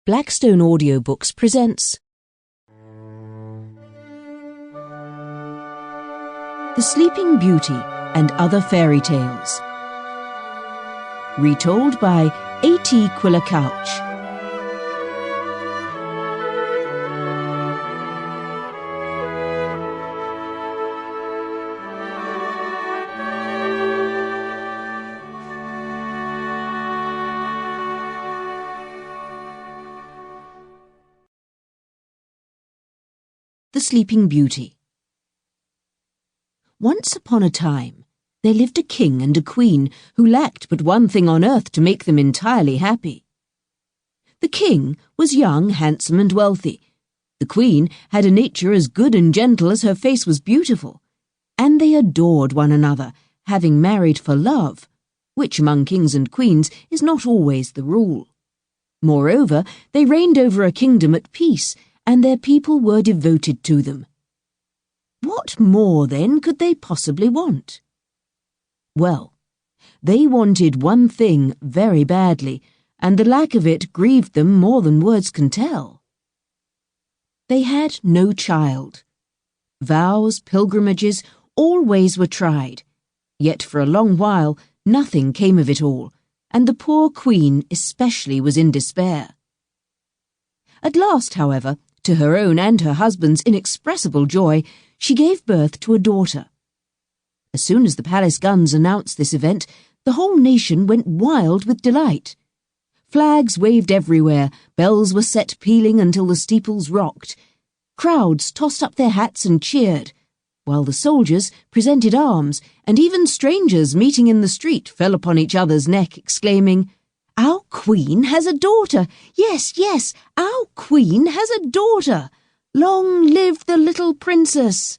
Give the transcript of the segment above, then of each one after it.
Blackstone Audiobooks presents The Sleeping Beauty and Other Fairy Tales, retold by A.T. Quiller-Couch. The Sleeping Beauty. Once upon a time, there lived a king and a queen who lacked but one thing on earth to make them entirely happy. The king was young, handsome, and wealthy. The queen had a nature as good and gentle as her face was beautiful, and they adored one another, having married for love, which among kings and queens is not always the rule. Moreover, they reigned over a kingdom at peace, and their people were devoted to them. What more, then, could they possibly want? Well, they wanted one thing very badly, and the lack of it grieved them more than words can tell. They had no child. Vows, pilgrimages, all ways were tried, yet for a long while nothing came of it all, and the poor queen especially was in despair. At last, however, to her own and her husband's inexpressible joy, she gave birth to a daughter. As soon as the palace guns announced this event, the whole nation went wild with delight. Flags waved everywhere, bells were set pealing until the steeples rocked. Crowds tossed up their hats and cheered, while the soldiers presented arms, and even strangers meeting in the street fell upon each other's neck, exclaiming, "Our queen has a daughter! Yes, yes, our queen has a daughter! Long live the little princess!"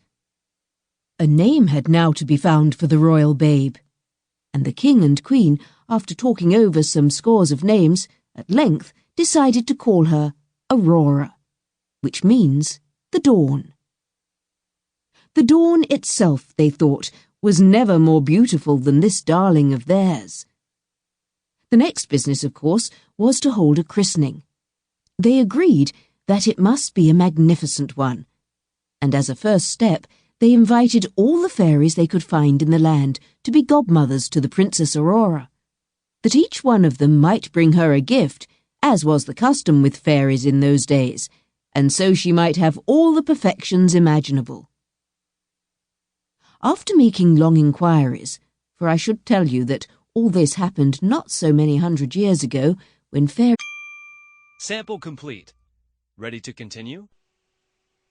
A name had now to be found for the royal babe, and the king and queen, after talking over some scores of names, at length decided to call her Aurora, which means the dawn. The dawn itself, they thought, was never more beautiful than this darling of theirs. The next business, of course, was to hold a christening. They agreed that it must be a magnificent one, and as a first step, they invited all the fairies they could find in the land to be godmothers to the Princess Aurora, that each one of them might bring her a gift, as was the custom with fairies in those days, and so she might have all the perfections imaginable. After making long inquiries, for I should tell you that all this happened not so many 100 years ago, when fairies... Sample complete. Ready to continue?